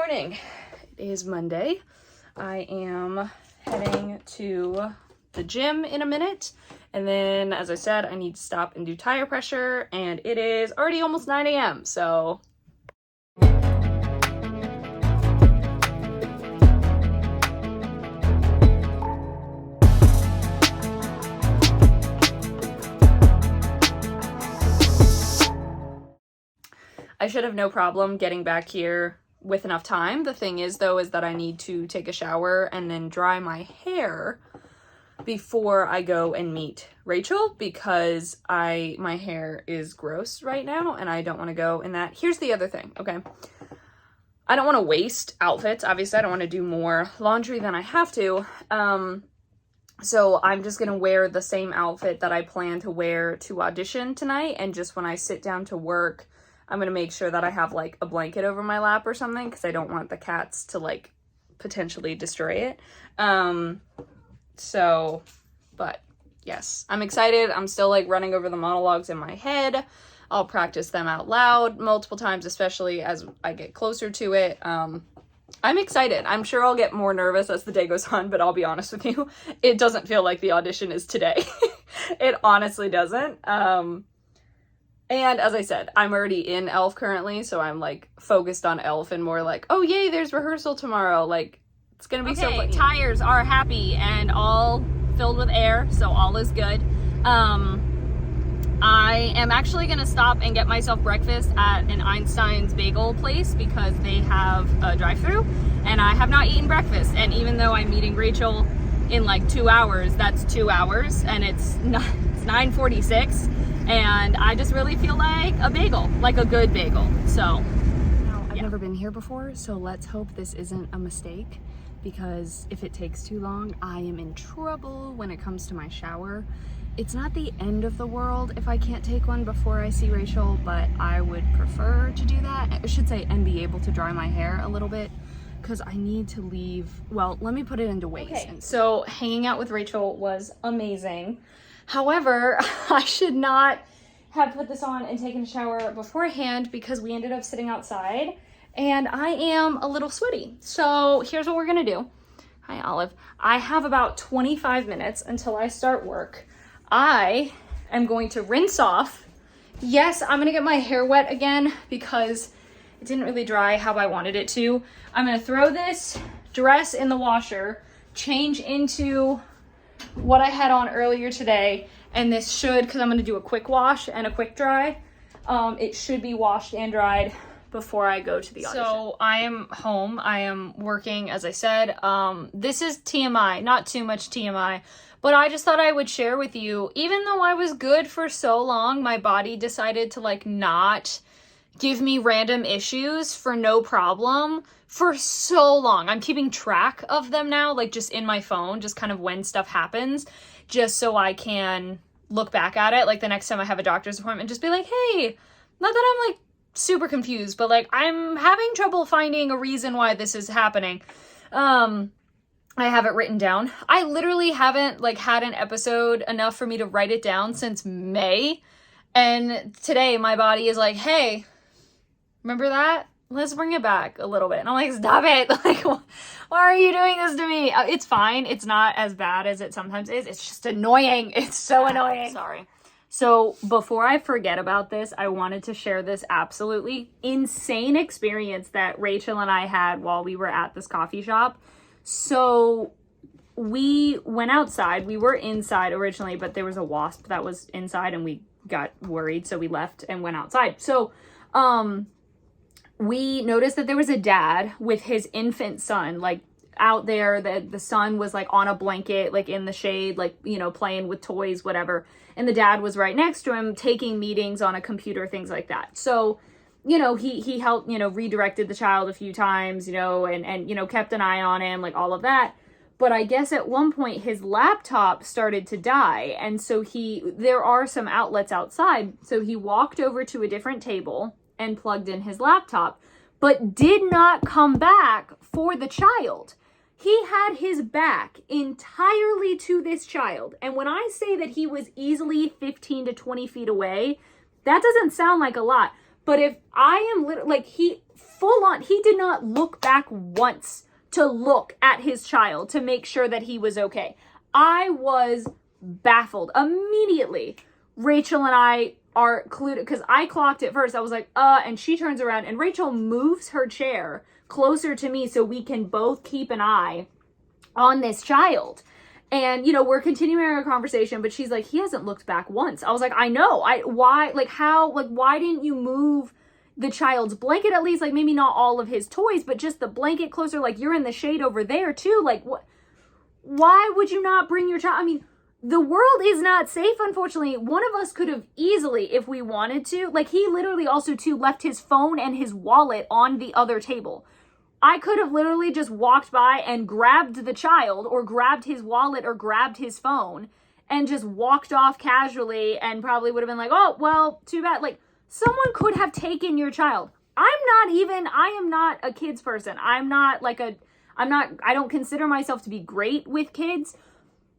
morning. It is Monday. I am heading to the gym in a minute. And then, as I said, I need to stop and do tire pressure. And it is already almost 9 a.m. So I should have no problem getting back here with enough time. The thing is, though, is that I need to take a shower and then dry my hair before I go and meet Rachel, because my hair is gross right now and I don't want to go in that. Here's the other thing, okay? I don't want to waste outfits. Obviously, I don't want to do more laundry than I have to. So I'm just going to wear the same outfit that I plan to wear to audition tonight. And just when I sit down to work, I'm going to make sure that I have like a blanket over my lap or something, because I don't want the cats to like potentially destroy it. But yes, I'm excited. I'm still like running over the monologues in my head. I'll practice them out loud multiple times, especially as I get closer to it. I'm excited. I'm sure I'll get more nervous as the day goes on, but I'll be honest with you, it doesn't feel like the audition is today. It honestly doesn't. And as I said, I'm already in ELF currently, so I'm like focused on ELF and more like, oh yay, there's rehearsal tomorrow. Like, it's gonna be so fun. Tires are happy and all filled with air, so all is good. I am actually gonna stop and get myself breakfast at an Einstein's bagel place because they have a drive-thru, and I have not eaten breakfast. And even though I'm meeting Rachel in like 2 hours, that's 2 hours, and it's 9:46. And I just really feel like a bagel, like a good bagel. So now, I've never been here before, so let's hope this isn't a mistake, because if it takes too long, I am in trouble when it comes to my shower. It's not the end of the world if I can't take one before I see Rachel, but I would prefer to do that. I should say, and be able to dry my hair a little bit, because I need to leave. Well, let me put it into ways. Okay. So hanging out with Rachel was amazing. However, I should not have put this on and taken a shower beforehand, because we ended up sitting outside and I am a little sweaty. So here's what we're gonna do. Hi, Olive. I have about 25 minutes until I start work. I am going to rinse off. Yes, I'm gonna get my hair wet again because it didn't really dry how I wanted it to. I'm gonna throw this dress in the washer, change into what I had on earlier today, and this should, because I'm going to do a quick wash and a quick dry, it should be washed and dried before I go to the audition. So I am home. I am working, as I said. This is TMI, not too much TMI, but I just thought I would share with you, even though I was good for so long, my body decided to like not give me random issues for no problem for so long. I'm keeping track of them now, like just in my phone, just kind of when stuff happens, just so I can look back at it like the next time I have a doctor's appointment, just be like, hey, not that I'm like super confused, but like I'm having trouble finding a reason why this is happening. I have it written down. I literally haven't like had an episode enough for me to write it down since May, and today my body is like, hey, remember that? Let's bring it back a little bit. And I'm like, stop it. Like, why are you doing this to me? It's fine. It's not as bad as it sometimes is. It's just annoying. It's so annoying. Sorry. So before I forget about this, I wanted to share this absolutely insane experience that Rachel and I had while we were at this coffee shop. So we went outside. We were inside originally, but there was a wasp that was inside and we got worried. So we left and went outside. So, we noticed that there was a dad with his infant son, like out there. The son was like on a blanket, like in the shade, like, you know, playing with toys, whatever. And the dad was right next to him taking meetings on a computer, things like that. So, you know, he helped, you know, redirected the child a few times, you know, and, you know, kept an eye on him, like all of that. But I guess at one point his laptop started to die. And so there are some outlets outside. So he walked over to a different table and plugged in his laptop, but did not come back for the child. He had his back entirely to this child. And when I say that he was easily 15 to 20 feet away, that doesn't sound like a lot, But if I am like, he did not look back once to look at his child to make sure that he was okay. I was baffled. Immediately, Rachel and I are clued, because I clocked it first. I was like, and she turns around and Rachel moves her chair closer to me so we can both keep an eye on this child. And, you know, we're continuing our conversation, but she's like, he hasn't looked back once. I was like, I know. Why didn't you move the child's blanket at least? Like, maybe not all of his toys, but just the blanket closer. Like, you're in the shade over there too. Like, why would you not bring your child? I mean, the world is not safe, unfortunately. One of us could have easily, if we wanted to, like, he literally also too left his phone and his wallet on the other table. I could have literally just walked by and grabbed the child, or grabbed his wallet, or grabbed his phone and just walked off casually, and probably would have been like, oh, well, too bad. Like, someone could have taken your child. I am not a kids person. I don't consider myself to be great with kids,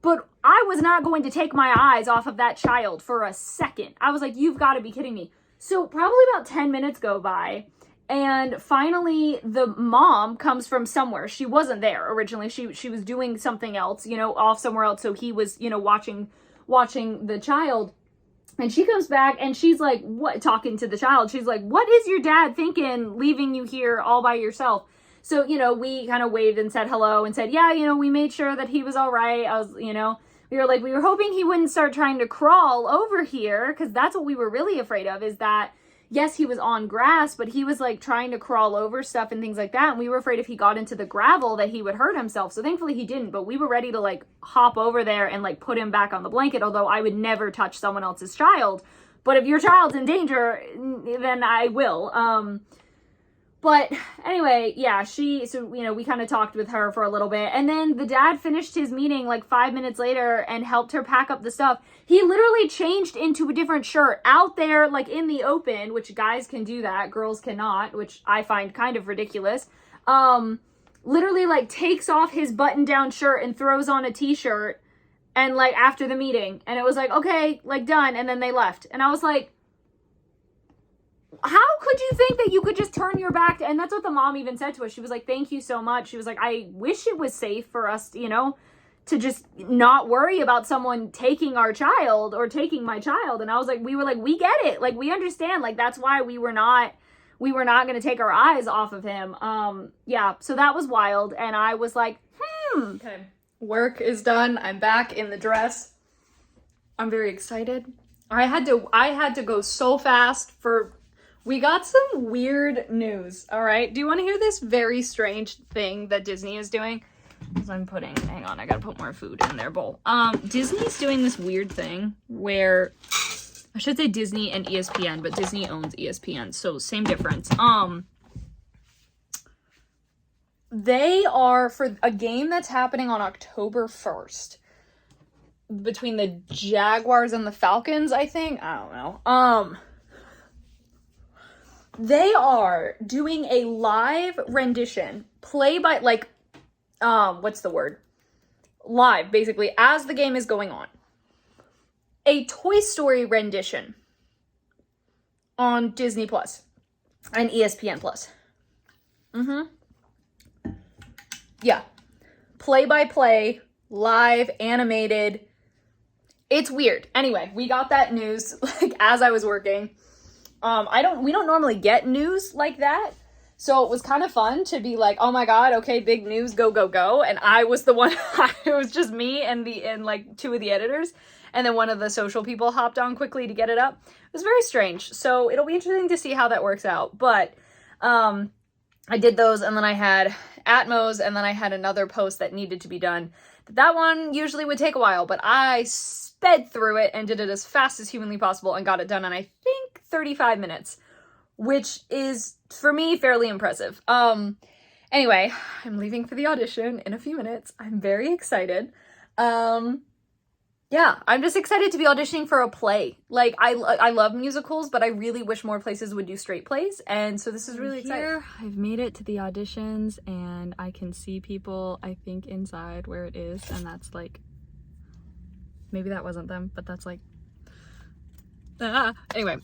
but I was not going to take my eyes off of that child for a second. I was like, you've got to be kidding me. So probably about 10 minutes go by, and finally the mom comes from somewhere. She wasn't there originally. She was doing something else, you know, off somewhere else. So he was, you know, watching the child. And she comes back and she's like, what, talking to the child. She's like, what is your dad thinking leaving you here all by yourself? So, you know, we kind of waved and said hello and said, yeah, you know, we made sure that he was all right. We were hoping he wouldn't start trying to crawl over here, because that's what we were really afraid of, is that, yes, he was on grass, but he was like trying to crawl over stuff and things like that. And we were afraid if he got into the gravel that he would hurt himself. So thankfully he didn't, but we were ready to like hop over there and like put him back on the blanket. Although I would never touch someone else's child, but if your child's in danger, then I will. But anyway, yeah, you know, we kind of talked with her for a little bit, and then the dad finished his meeting like 5 minutes later and helped her pack up the stuff. He literally changed into a different shirt out there, like in the open, which guys can do that, girls cannot, which I find kind of ridiculous. Literally like takes off his button-down shirt and throws on a t-shirt, and like after the meeting, and it was like, okay, like done, and then they left. And I was like, how could you think that you could just turn your back? And that's what the mom even said to us. She was like, thank you so much. She was like, I wish it was safe for us, you know, to just not worry about someone taking our child or taking my child. And I was like, we get it. Like, we understand. Like, that's why we were not going to take our eyes off of him. Yeah. So that was wild. And I was like, Okay. Work is done. I'm back in the dress. I'm very excited. I had to go so fast we got some weird news, all right? Do you want to hear this very strange thing that Disney is doing? Hang on, I gotta put more food in their bowl. Disney's doing this weird thing where, I should say Disney and ESPN, but Disney owns ESPN, so same difference. They are, for a game that's happening on October 1st, between the Jaguars and the Falcons, I think? I don't know. They are doing a live rendition, live, basically, as the game is going on. A Toy Story rendition on Disney Plus and ESPN Plus. Yeah. Play-by-play, live, animated. It's weird. Anyway, we got that news, like, as I was working. We don't normally get news like that. So it was kind of fun to be like, oh my God, okay, big news, go, go, go. And I was the one, it was just me and like two of the editors. And then one of the social people hopped on quickly to get it up. It was very strange. So it'll be interesting to see how that works out. But, I did those, and then I had Atmos, and then I had another post that needed to be done. That one usually would take a while, but I sped through it and did it as fast as humanly possible and got it done in, I think, 35 minutes, which is, for me, fairly impressive. Anyway, I'm leaving for the audition in a few minutes. I'm very excited. Yeah, I'm just excited to be auditioning for a play. Like, I love musicals, but I really wish more places would do straight plays, and so this is really exciting. I've made it to the auditions, and I can see people, I think, inside where it is, and that's like, maybe that wasn't them, but that's like, anyway,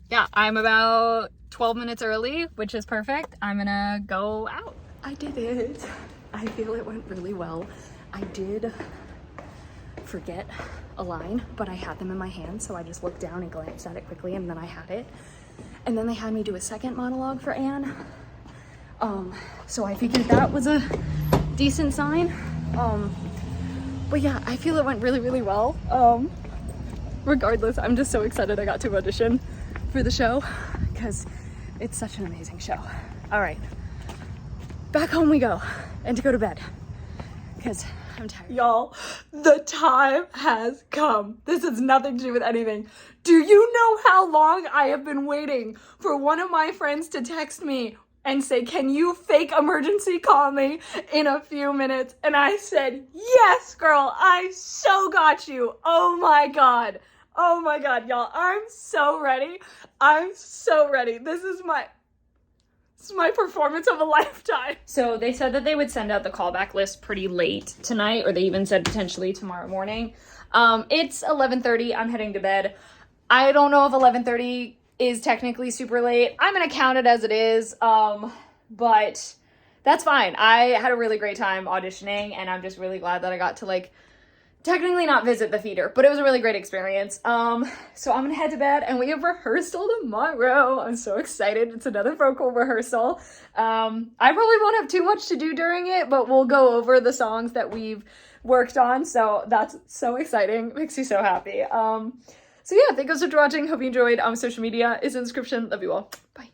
yeah, I'm about 12 minutes early, which is perfect. I'm gonna go out. I did it. I feel it went really well. I did forget a line, but I had them in my hand, so I just looked down and glanced at it quickly, and then I had it. And then they had me do a second monologue for Anne. So I figured that was a decent sign. But yeah, I feel it went really, really well. Regardless, I'm just so excited I got to audition for the show because it's such an amazing show. All right, back home we go, and to go to bed because I'm tired. Y'all, the time has come. This has nothing to do with anything. Do you know how long I have been waiting for one of my friends to text me and say, can you fake emergency call me in a few minutes? And I said, yes, girl, I so got you. Oh my God, y'all, I'm so ready. I'm so ready. This is my performance of a lifetime. So they said that they would send out the callback list pretty late tonight, or they even said potentially tomorrow morning. It's 11:30. I'm heading to bed. I don't know if 11:30 is technically super late. I'm gonna count it as it is, but that's fine. I had a really great time auditioning, and I'm just really glad that I got to, like, technically not visit the theater, but it was a really great experience. So I'm gonna head to bed, and we have rehearsal tomorrow. I'm so excited. It's another vocal rehearsal. I probably won't have too much to do during it, but we'll go over the songs that we've worked on, so that's so exciting. Makes me so happy. So yeah, thank you so much for watching. Hope you enjoyed. Social media is in the description. Love you all. Bye.